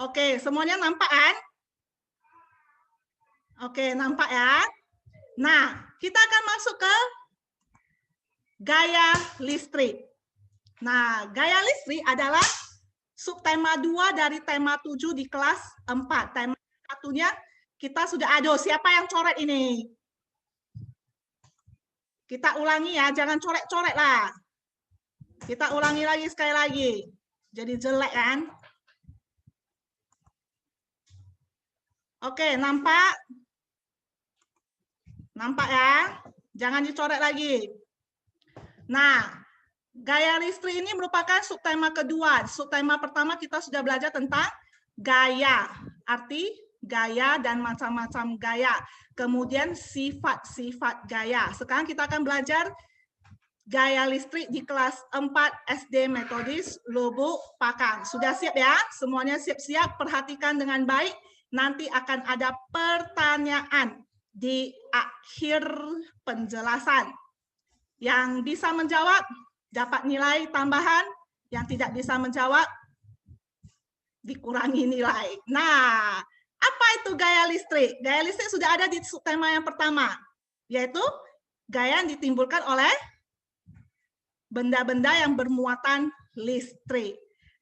Oke, semuanya nampak kan? Oke, nampak ya. Nah, kita akan masuk ke gaya listrik. Nah, gaya listrik adalah subtema 2 dari tema 7 di kelas 4. Tema satunya kita sudah ada. Siapa yang coret ini? Kita ulangi ya, jangan coret-coret lah. Kita ulangi lagi sekali lagi. Jadi jelek kan? Oke, nampak? Nampak ya? Jangan dicoret lagi. Nah, gaya listrik ini merupakan subtema kedua. Subtema pertama kita sudah belajar tentang gaya. Arti gaya dan macam-macam gaya. Kemudian sifat-sifat gaya. Sekarang kita akan belajar gaya listrik di kelas 4 SD Metodis Lubuk Pakam. Sudah siap ya? Semuanya siap-siap, perhatikan dengan baik. Nanti akan ada pertanyaan di akhir penjelasan. Yang bisa menjawab dapat nilai tambahan, yang tidak bisa menjawab dikurangi nilai. Nah, apa itu gaya listrik? Gaya listrik sudah ada di subtema yang pertama, yaitu gaya yang ditimbulkan oleh benda-benda yang bermuatan listrik.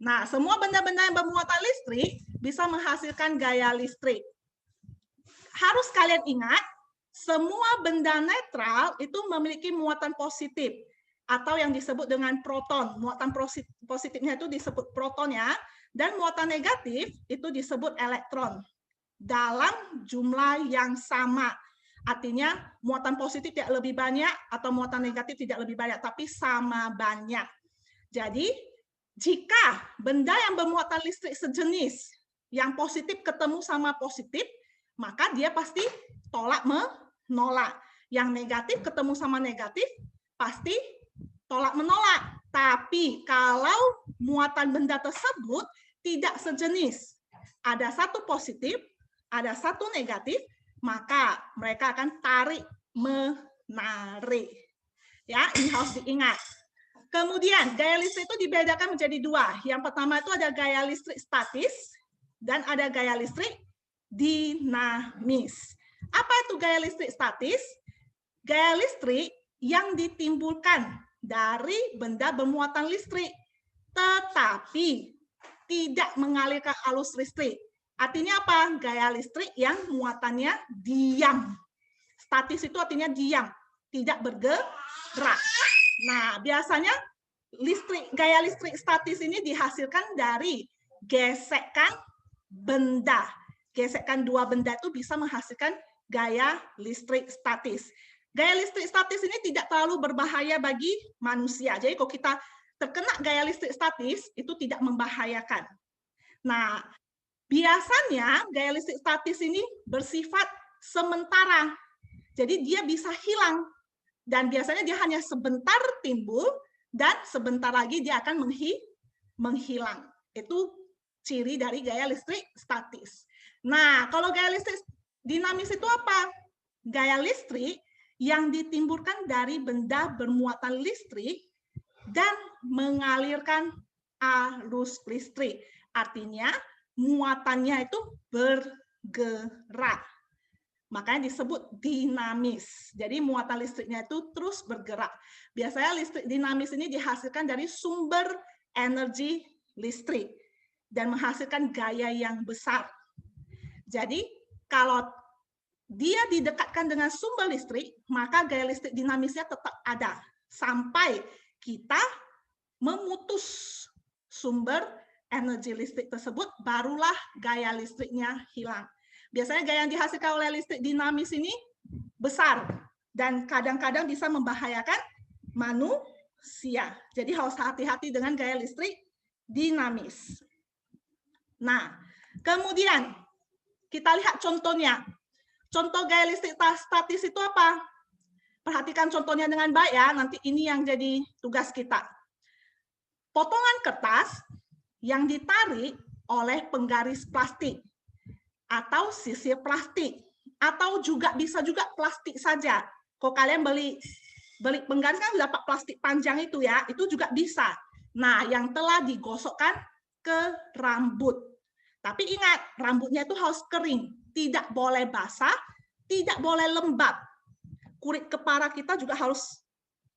Nah, semua benda-benda yang bermuatan listrik bisa menghasilkan gaya listrik. Harus kalian ingat, semua benda netral itu memiliki muatan positif atau yang disebut dengan proton. Muatan positifnya itu disebut proton ya, dan muatan negatif itu disebut elektron dalam jumlah yang sama. Artinya muatan positif tidak lebih banyak atau muatan negatif tidak lebih banyak, tapi sama banyak. Jadi jika benda yang bermuatan listrik sejenis yang positif ketemu sama positif, maka dia pasti tolak menolak. Yang negatif ketemu sama negatif, pasti tolak menolak. Tapi kalau muatan benda tersebut tidak sejenis, ada satu positif, ada satu negatif, maka mereka akan tarik menarik. Ya, ini harus diingat. Kemudian gaya listrik itu dibedakan menjadi dua. Yang pertama itu ada gaya listrik statis dan ada gaya listrik dinamis. Apa itu gaya listrik statis? Gaya listrik yang ditimbulkan dari benda bermuatan listrik, tetapi tidak mengalirkan arus listrik. Artinya apa? Gaya listrik yang muatannya diam. Statis itu artinya diam, tidak bergerak. Nah, biasanya gaya listrik statis ini dihasilkan dari gesekan benda. Gesekan dua benda itu bisa menghasilkan gaya listrik statis. Gaya listrik statis ini tidak terlalu berbahaya bagi manusia. Jadi kalau kita terkena gaya listrik statis, itu tidak membahayakan. Nah, biasanya gaya listrik statis ini bersifat sementara. Jadi dia bisa hilang. Dan biasanya dia hanya sebentar timbul dan sebentar lagi dia akan menghilang. Itu ciri dari gaya listrik statis. Nah, kalau gaya listrik dinamis itu apa? Gaya listrik yang ditimbulkan dari benda bermuatan listrik dan mengalirkan arus listrik. Artinya muatannya itu bergerak. Makanya disebut dinamis. Jadi muatan listriknya itu terus bergerak. Biasanya listrik dinamis ini dihasilkan dari sumber energi listrik dan menghasilkan gaya yang besar. Jadi kalau dia didekatkan dengan sumber listrik, maka gaya listrik dinamisnya tetap ada sampai kita memutus sumber energi listrik tersebut, barulah gaya listriknya hilang. Biasanya gaya yang dihasilkan oleh listrik dinamis ini besar dan kadang-kadang bisa membahayakan manusia. Jadi harus hati-hati dengan gaya listrik dinamis. Nah, kemudian kita lihat contohnya. Contoh gaya listrik statis itu apa? Perhatikan contohnya dengan baik ya, nanti ini yang jadi tugas kita. Potongan kertas yang ditarik oleh penggaris plastik atau sisir plastik, atau juga bisa juga plastik saja. Kalau kalian beli penggaris kan dapat plastik panjang itu ya, itu juga bisa. Nah, yang telah digosokkan ke rambut. Tapi ingat, rambutnya itu harus kering, tidak boleh basah, tidak boleh lembab. Kulit kepala kita juga harus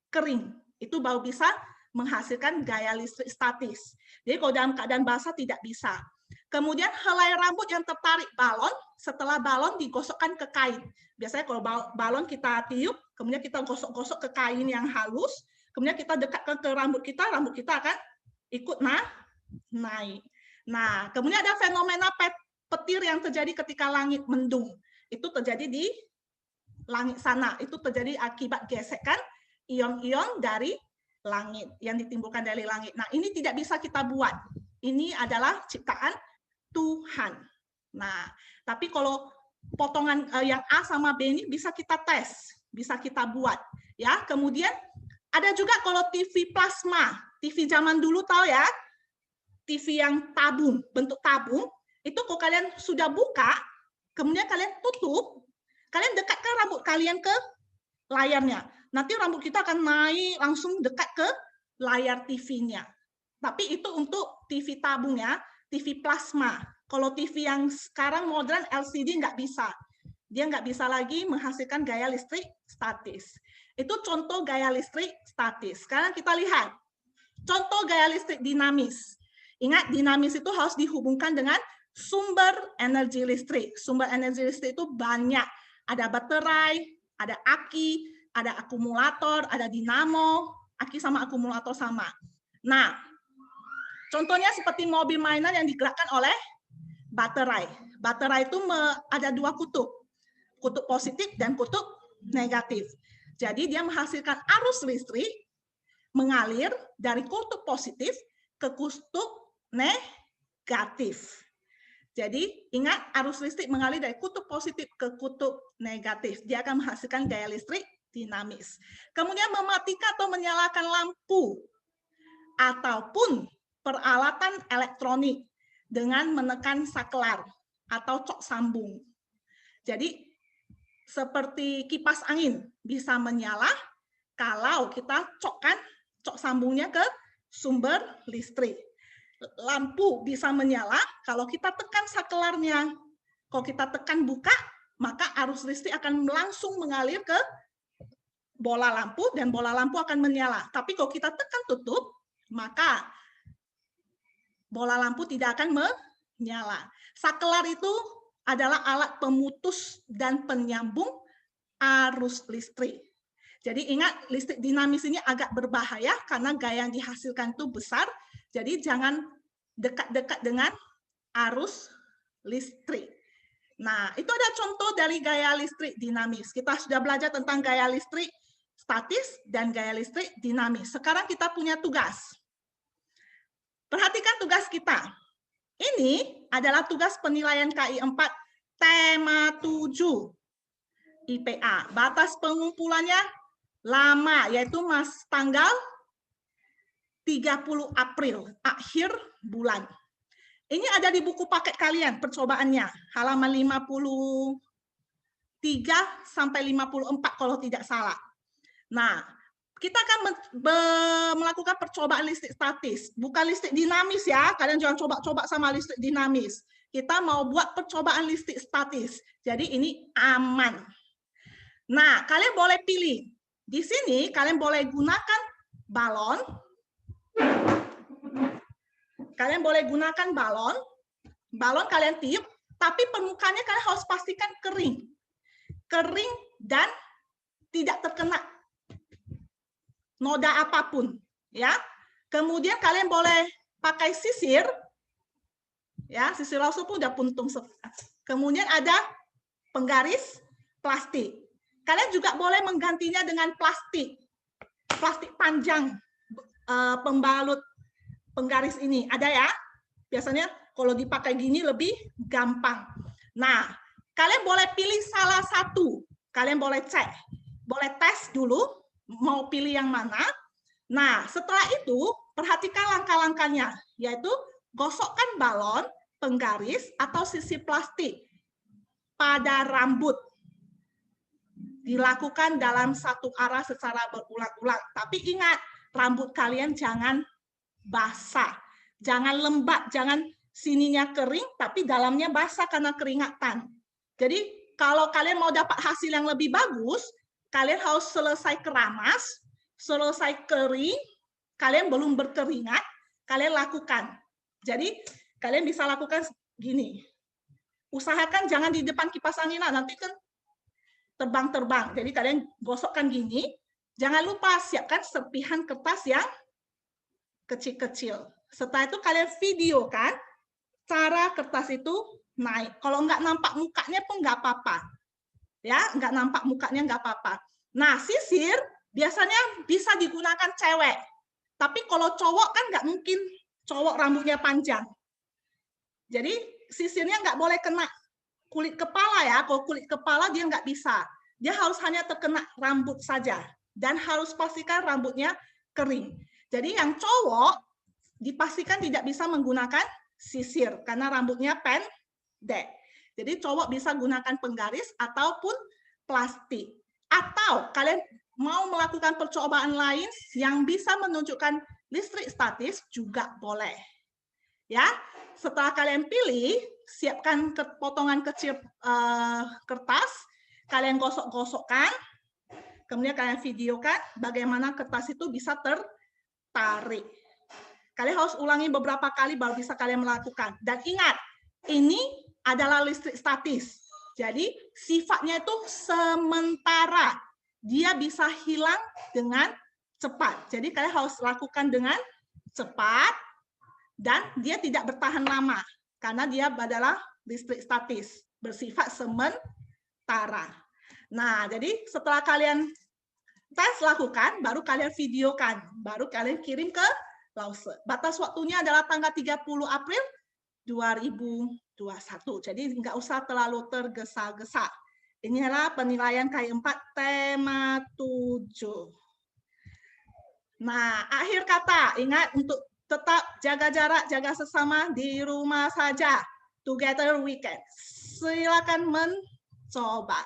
kering. Itu baru bisa menghasilkan gaya listrik statis. Jadi kalau dalam keadaan basah tidak bisa. Kemudian helai rambut yang tertarik balon, setelah balon digosokkan ke kain. Biasanya kalau balon kita tiup, kemudian kita gosok-gosok ke kain yang halus, kemudian kita dekatkan ke rambut kita akan ikut naik. Nah, kemudian ada fenomena petir yang terjadi ketika langit mendung. Itu terjadi di langit sana. Itu terjadi akibat gesekan ion-ion dari langit yang ditimbulkan dari langit. Nah, ini tidak bisa kita buat. Ini adalah ciptaan Tuhan. Nah, tapi kalau potongan yang A sama B ini bisa kita tes, bisa kita buat. Ya, kemudian ada juga kalau TV plasma, TV zaman dulu tahu ya, TV yang tabung, bentuk tabung, itu kalau kalian sudah buka, kemudian kalian tutup, kalian dekatkan rambut kalian ke layarnya. Nanti rambut kita akan naik langsung dekat ke layar TV-nya. Tapi itu untuk TV tabung ya, TV plasma. Kalau TV yang sekarang modern LCD nggak bisa. Dia nggak bisa lagi menghasilkan gaya listrik statis. Itu contoh gaya listrik statis. Sekarang kita lihat contoh gaya listrik dinamis. Ingat, dinamis itu harus dihubungkan dengan sumber energi listrik. Sumber energi listrik itu banyak. Ada baterai, ada aki, ada akumulator, ada dinamo, aki sama akumulator sama. Nah, contohnya seperti mobil mainan yang digerakkan oleh baterai. Baterai itu ada dua kutub positif dan kutub negatif. Jadi dia menghasilkan arus listrik mengalir dari kutub positif ke kutub negatif. Jadi ingat, arus listrik mengalir dari kutub positif ke kutub negatif. Dia akan menghasilkan gaya listrik dinamis. Kemudian mematikan atau menyalakan lampu ataupun peralatan elektronik dengan menekan saklar atau cok sambung. Jadi seperti kipas angin bisa menyala kalau kita cok sambungnya ke sumber listrik. Lampu bisa menyala kalau kita tekan saklarnya. Kalau kita tekan buka, maka arus listrik akan langsung mengalir ke bola lampu dan bola lampu akan menyala. Tapi kalau kita tekan tutup, maka bola lampu tidak akan menyala. Saklar itu adalah alat pemutus dan penyambung arus listrik. Jadi ingat, listrik dinamis ini agak berbahaya karena gaya yang dihasilkan itu besar. Jadi jangan dekat-dekat dengan arus listrik. Nah, itu ada contoh dari gaya listrik dinamis. Kita sudah belajar tentang gaya listrik statis dan gaya listrik dinamis. Sekarang kita punya tugas. Perhatikan tugas kita. Ini adalah tugas penilaian KI 4 tema 7 IPA. Batas pengumpulannya lama, yaitu tanggal 30 April, akhir bulan. Ini ada di buku paket kalian, percobaannya, halaman 53 sampai 54 kalau tidak salah. Nah, kita akan melakukan percobaan listrik statis, bukan listrik dinamis ya. Kalian jangan coba-coba sama listrik dinamis. Kita mau buat percobaan listrik statis. Jadi ini aman. Nah, kalian boleh pilih. Di sini kalian boleh gunakan balon. Kalian boleh gunakan balon. Balon kalian tiup, tapi permukaannya kalian harus pastikan kering. Kering dan tidak terkena noda apapun, ya. Kemudian kalian boleh pakai sisir, ya, sisir langsung pun udah puntung. Kemudian ada penggaris plastik. Kalian juga boleh menggantinya dengan plastik panjang, pembalut penggaris ini ada ya. Biasanya kalau dipakai gini lebih gampang. Nah, kalian boleh pilih salah satu. Kalian boleh cek, boleh tes dulu mau pilih yang mana. Nah, setelah itu perhatikan langkah-langkahnya, yaitu gosokkan balon, penggaris, atau sisi plastik pada rambut. Dilakukan dalam satu arah secara berulang-ulang. Tapi ingat, rambut kalian jangan basah, jangan lembab, jangan sininya kering, tapi dalamnya basah karena keringatan. Jadi kalau kalian mau dapat hasil yang lebih bagus, kalian harus selesai keramas, selesai kering, kalian belum berkeringat, kalian lakukan. Jadi kalian bisa lakukan gini. Usahakan jangan di depan kipas angin, nanti kan terbang-terbang. Jadi kalian gosokkan gini. Jangan lupa siapkan serpihan kertas yang kecil-kecil. Setelah itu kalian videokan cara kertas itu naik. Kalau nggak nampak mukanya pun nggak apa-apa. Ya, nggak nampak mukanya nggak apa-apa. Nah, sisir biasanya bisa digunakan cewek. Tapi kalau cowok kan nggak mungkin cowok rambutnya panjang. Jadi sisirnya nggak boleh kena kulit kepala ya. Kalau kulit kepala dia nggak bisa. Dia harus hanya terkena rambut saja. Dan harus pastikan rambutnya kering. Jadi yang cowok dipastikan tidak bisa menggunakan sisir karena rambutnya pendek. Jadi cowok bisa gunakan penggaris ataupun plastik. Atau kalian mau melakukan percobaan lain yang bisa menunjukkan listrik statis juga boleh. Ya, setelah kalian pilih, siapkan potongan kecil kertas, kalian gosok-gosokkan, kemudian kalian videokan bagaimana kertas itu bisa tertarik. Kalian harus ulangi beberapa kali baru bisa kalian melakukan. Dan ingat, ini adalah listrik statis. Jadi sifatnya itu sementara. Dia bisa hilang dengan cepat. Jadi kalian harus lakukan dengan cepat dan dia tidak bertahan lama karena dia adalah listrik statis, bersifat sementara. Nah, jadi setelah kalian tes lakukan, baru kalian videokan, baru kalian kirim ke Lause. Batas waktunya adalah tanggal 30 April 2021. Jadi nggak usah terlalu tergesa-gesa. Ini adalah penilaian K4 tema 7. Nah, akhir kata, ingat untuk tetap jaga jarak, jaga sesama di rumah saja. Together we can. Silakan mencoba.